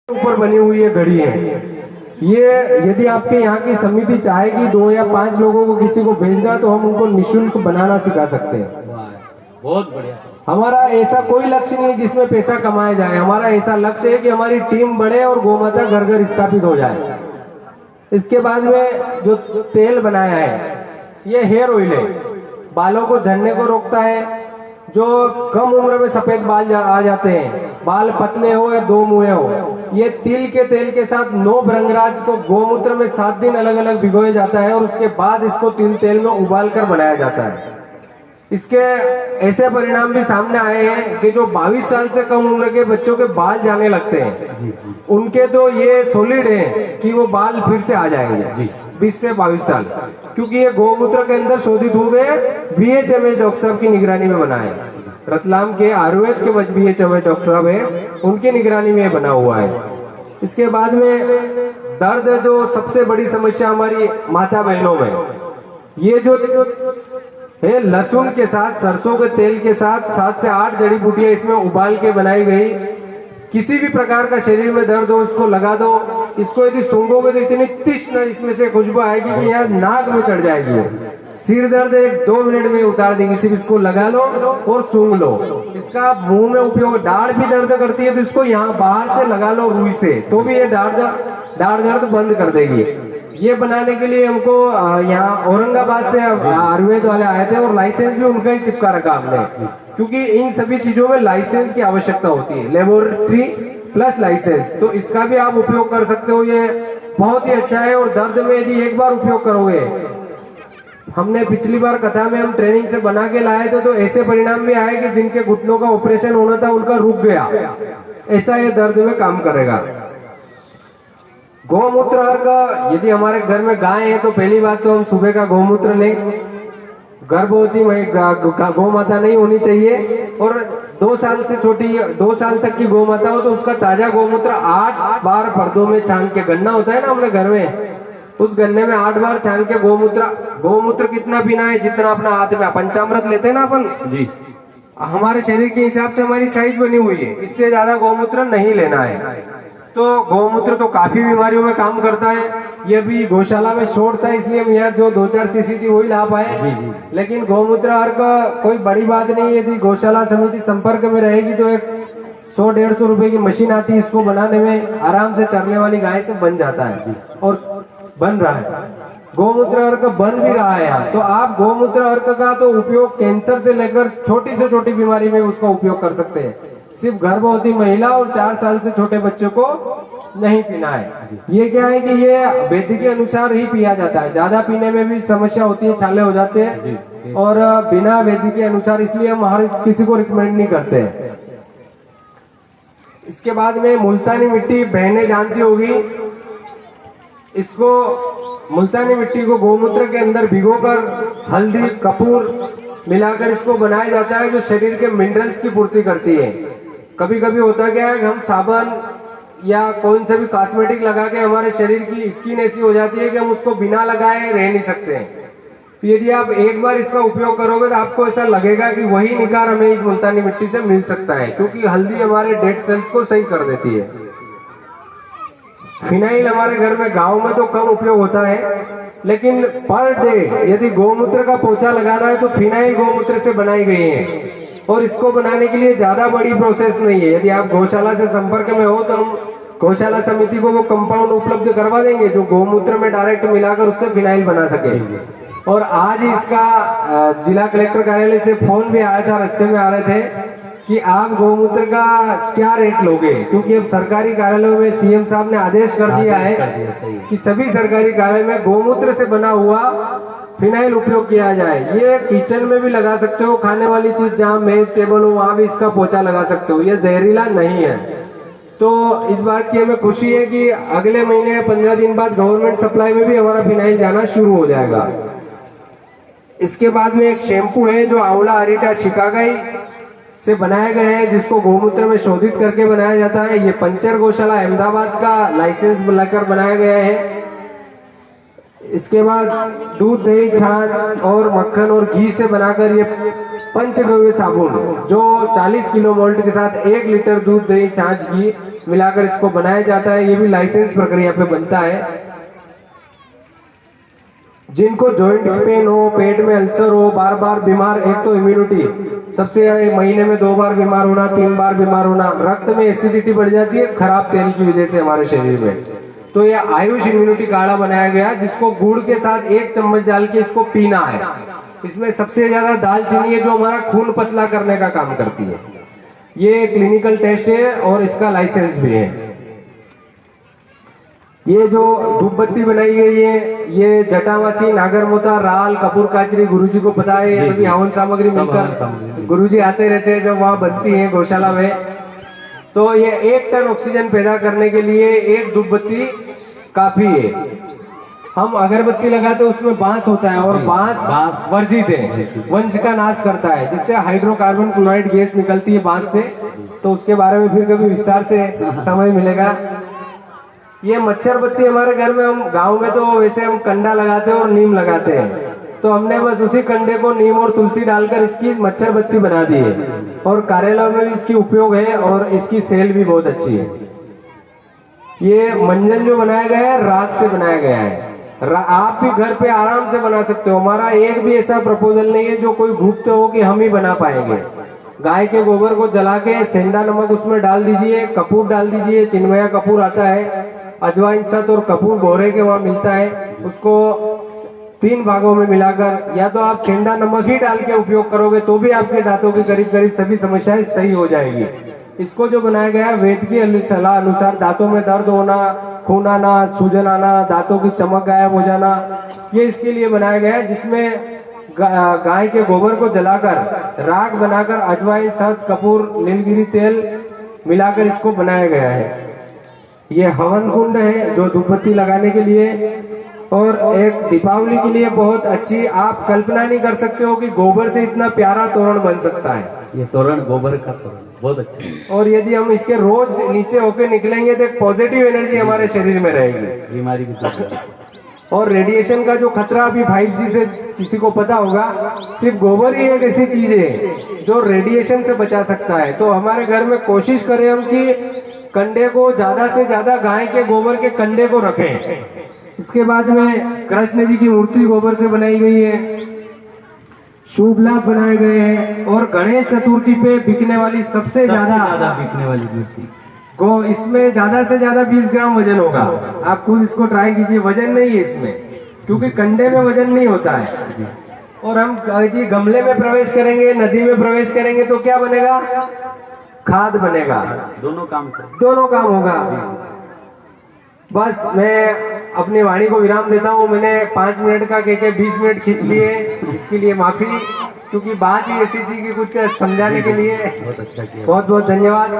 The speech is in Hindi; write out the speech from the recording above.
ऊपर बनी हुई ये घड़ी है। ये यदि आपके यहाँ की समिति चाहेगी 2 या 5 लोगों को किसी को भेजना तो हम उनको निःशुल्क बनाना सिखा सकते हैं। बहुत बढ़िया। हमारा ऐसा कोई लक्ष्य नहीं है जिसमें पैसा कमाया जाए। हमारा ऐसा लक्ष्य है कि हमारी टीम बढ़े और गौमाता घर घर स्थापित हो जाए। इसके बाद में जो तेल बनाया है ये हेयर ऑयल है, बालों को झड़ने को रोकता है। जो कम उम्र में सफेद बाल आ जाते हैं, बाल पतले हो या दो मुहे हो, ये तिल के तेल के साथ 9 भृंगराज को गौमूत्र में 7 दिन अलग अलग भिगोया जाता है और उसके बाद इसको तिल तेल में उबाल कर बनाया जाता है। इसके ऐसे परिणाम भी सामने आए हैं कि जो 22 साल से कम उम्र के बच्चों के बाल जाने लगते हैं, उनके तो ये सॉलिड है कि वो बाल फिर से आ जाएंगे 20 से 22 साल, क्योंकि ये गौमूत्र के अंदर शोधित हुए BHMS डॉक्टर साहब की निगरानी में बना है। रतलाम के आयुर्वेद के BHMS डॉक्टर साहब है, उनकी निगरानी में बना हुआ है। इसके बाद में दर्द, जो सबसे बड़ी समस्या हमारी माता बहनों में, ये जो है लहसुन के साथ सरसों के तेल के साथ 7 से 8 जड़ी बूटियां इसमें उबाल के बनाई गई। किसी भी प्रकार का शरीर में दर्द हो उसको लगा दो, इसको यदि सूंघोगे तो इतनी तीक्ष्ण इसमें से खुशबू आएगी कि यहाँ नाक में चढ़ जाएगी। सिर दर्द 1-2 मिनट में उतार देगी। सिर्फ इसको लगा लो और सूंघ लो। इसका मुंह में उपयोग, दाढ़ भी दर्द करती है तो इसको यहाँ बाहर से लगा लो रुई से, तो भी ये दाढ़ दर्द बंद कर देगी। ये बनाने के लिए हमको यहाँ औरंगाबाद से आयुर्वेद वाले आए थे और लाइसेंस भी उनका ही चिपका रखा हमने, क्योंकि इन सभी चीजों में लाइसेंस की आवश्यकता होती है, लेबोरेटरी प्लस लाइसेंस। तो इसका भी आप उपयोग कर सकते हो। ये बहुत ही अच्छा है और दर्द में यदि एक बार उपयोग करोगे, हमने पिछली बार कथा में हम ट्रेनिंग से बना के लाए थे तो ऐसे परिणाम भी आए कि जिनके घुटनों का ऑपरेशन होना था उनका रुक गया। ऐसा ये दर्द में काम करेगा। गौमूत्र का, यदि हमारे घर में गाय है तो पहली बात तो हम सुबह का गौमूत्र लें। गर्भवती गौ माता नहीं होनी चाहिए और 2 साल से छोटी, 2 साल तक की गौ माता हो तो उसका ताजा गौमूत्र 8 बार पर्दों में छान के, गन्ना होता है ना अपने घर में, उस गन्ने में 8 बार छान के गौमूत्र कितना पीना है, जितना अपना हाथ में पंचामृत लेते हैं ना अपन जी, हमारे शरीर के हिसाब से हमारी साइज बनी हुई है, इससे ज्यादा गौमूत्र नहीं लेना है। तो गौमूत्र तो काफी बीमारियों में काम करता है। ये भी गौशाला में शॉर्ट था इसलिए हम यहाँ जो 2-4 सीसी थी वही ला पाए, लेकिन गौमूत्र हर का कोई बड़ी बात नहीं। यदि गौशाला समिति संपर्क में रहेगी तो एक 100-150 रुपए की मशीन आती है, इसको बनाने में आराम से चरने वाली गाय से बन जाता है और बन रहा है। गौमूत्र अर्क बन भी रहा है यहाँ। तो आप गौमूत्र अर्क का तो उपयोग कैंसर से लेकर छोटी से छोटी बीमारी में उसका उपयोग कर सकते हैं। सिर्फ गर्भवती महिला और 4 साल से छोटे बच्चों को नहीं पीना है। ये क्या है कि ये वैद्य के अनुसार ही पिया जाता है। ज्यादा पीने में भी समस्या होती है, छाले हो जाते हैं और बिना वैद्य के अनुसार, इसलिए हम हर किसी को रिकमेंड नहीं करते हैं। इसके बाद में मुल्तानी मिट्टी बहनें जानती होगी। इसको मुल्तानी मिट्टी को गौमूत्र के अंदर भिगोकर हल्दी कपूर मिलाकर इसको बनाया जाता है, जो शरीर के मिनरल्स की पूर्ति करती है। कभी कभी होता क्या है कि हम साबुन या कौन सा भी कॉस्मेटिक लगा के हमारे शरीर की स्किन ऐसी हो जाती है कि हम उसको बिना लगाए रह नहीं सकते हैं। तो यदि आप एक बार इसका उपयोग करोगे तो आपको ऐसा लगेगा कि वही निखार हमें इस मुल्तानी मिट्टी से मिल सकता है, क्योंकि हल्दी हमारे डेड सेल्स को सही कर देती है। फिनाइल हमारे घर में, गांव में तो कम उपयोग होता है, लेकिन पर डे यदि गौमूत्र का पोछा लगाना है तो फिनाइल गौमूत्र से बनाई गई है और इसको बनाने के लिए ज्यादा बड़ी प्रोसेस नहीं है। यदि आप गौशाला से संपर्क में हो तो हम गौशाला समिति को वो कंपाउंड उपलब्ध करवा देंगे जो गौमूत्र में डायरेक्ट मिलाकर उससे फिनाइल बना सके। और आज इसका जिला कलेक्टर कार्यालय से फोन भी आया था, रास्ते में आ रहे थे कि आप गौमूत्र का क्या रेट लोगे, क्योंकि अब सरकारी कार्यालयों में सीएम साहब ने आदेश कर दिया है कि सभी सरकारी कार्यालय में गौमूत्र से बना हुआ फिनाइल उपयोग किया जाए। ये किचन में भी लगा सकते हो, खाने वाली चीज जहाँ मेज टेबल हो वहां भी इसका पोछा लगा सकते हो। ये जहरीला नहीं है। तो इस बात की हमें खुशी है कि अगले महीने 15 दिन बाद गवर्नमेंट सप्लाई में भी हमारा फिनाइल जाना शुरू हो जाएगा। इसके बाद में एक शैम्पू है जो आंवला अरीटा शिकागई से बनाए गए हैं, जिसको गौमूत्र में शोधित करके बनाया जाता है। ये पंचर गौशाला अहमदाबाद का लाइसेंस लेकर बनाया गया है। इसके बाद दूध, दही, छाछ और मक्खन और घी से बनाकर ये पंचगव्य साबुन, जो 40 किलो मोल्ट के साथ 1 लीटर दूध, दही, छाछ, घी मिलाकर इसको बनाया जाता है। ये भी लाइसेंस प्रक्रिया पे बनता है। जिनको जॉइंट पेन हो, पेट में अल्सर हो, बार बार बीमार, एक तो इम्यूनिटी सबसे महीने में 2 बार बीमार होना, 3 बार बीमार होना, रक्त में एसिडिटी बढ़ जाती है खराब तेल की वजह से हमारे शरीर में। तो ये आयुष इम्यूनिटी काढ़ा बनाया गया जिसको गुड़ के साथ 1 चम्मच डाल के इसको पीना है। इसमें सबसे ज्यादा दालचीनी है जो हमारा खून पतला करने का काम करती है। ये क्लिनिकल टेस्ट है और इसका लाइसेंस भी है। ये जो धूप बत्ती बनाई गई है ये जटामासी, नागरमोता, राल, कपूर काचरी गुरुजी को पता है। ये सभी हवन सामग्री मिलकर गुरुजी आते रहते हैं जब वहाँ बत्ती है गौशाला में। तो ये 1 टन ऑक्सीजन पैदा करने के लिए 1 धूप बत्ती काफी है। हम अगरबत्ती लगाते हैं उसमें बांस होता है और बांस वर्जित है, वंश का नाश करता है, जिससे हाइड्रोकार्बन क्लोराइड गैस निकलती है बांस से। तो उसके बारे में फिर कभी विस्तार से समय मिलेगा। ये मच्छर बत्ती हमारे घर में, हम गांव में तो वैसे हम कंडा लगाते हैं और नीम लगाते हैं, तो हमने बस उसी कंडे को नीम और तुलसी डालकर इसकी मच्छर बत्ती बना दी है। और कार्यालय में भी इसकी उपयोग है और इसकी सेल भी बहुत अच्छी है। ये मंजन जो बनाया गया है राख से बनाया गया है। आप भी घर पे आराम से बना सकते हो। हमारा एक भी ऐसा प्रपोजल नहीं है जो कोई भूखते हो कि हम ही बना पाएंगे। गाय के गोबर को जला के सेंधा नमक उसमें डाल दीजिए, कपूर डाल दीजिए, चिन्मया कपूर आता है, अजवाइन सत और कपूर बोरे के वहाँ मिलता है, उसको 3 भागों में मिलाकर या तो आप सेंधा नमक ही डाल के उपयोग करोगे तो भी आपके दांतों की करीब करीब सभी समस्याएं सही हो जाएगी। इसको जो बनाया गया है वेद की सलाह अनुसार, दांतों में दर्द होना, खून आना, सूजन आना, दांतों की चमक गायब हो जाना, ये इसके लिए बनाया गया है। जिसमें गाय के गोबर को जलाकर राख बनाकर अजवाइन सत कपूर नीलगिरी तेल मिलाकर इसको बनाया गया है। ये हवन कुंड है जो धूपबत्ती लगाने के लिए, और एक दीपावली के लिए बहुत अच्छी, आप कल्पना नहीं कर सकते हो कि गोबर से इतना प्यारा तोरण बन सकता है। ये तोरण गोबर का तोरण बहुत अच्छा है। और यदि हम इसके रोज नीचे होके निकलेंगे तो एक पॉजिटिव एनर्जी हमारे शरीर में रहेगी। बीमारी भी और रेडिएशन का जो खतरा अभी 5G से किसी को पता होगा, सिर्फ गोबर ही एक ऐसी चीज है जो रेडिएशन से बचा सकता है। तो हमारे घर में कोशिश करें हम कि कंडे को ज्यादा से ज्यादा गाय के गोबर के कंडे को रखें। इसके बाद में कृष्ण जी की मूर्ति गोबर से बनाई गई है, शुभ लाभ बनाए गए हैं। और गणेश चतुर्थी पे बिकने वाली सबसे ज्यादा बिकने वाली मूर्ति को, इसमें ज्यादा से ज्यादा 20 ग्राम वजन होगा। आप खुद इसको ट्राई कीजिए, वजन नहीं है इसमें, क्योंकि कंडे में वजन नहीं होता है। और हम यदि गमले में प्रवेश करेंगे, नदी में प्रवेश करेंगे तो क्या बनेगा? खाद बनेगा। दोनों काम होगा। बस मैं अपनी वाणी को विराम देता हूँ। मैंने 5 मिनट का कह के 20 मिनट खींच लिए, इसके लिए माफी, क्योंकि बात ही ऐसी थी कि कुछ समझाने के लिए। बहुत अच्छा किया। बहुत बहुत धन्यवाद।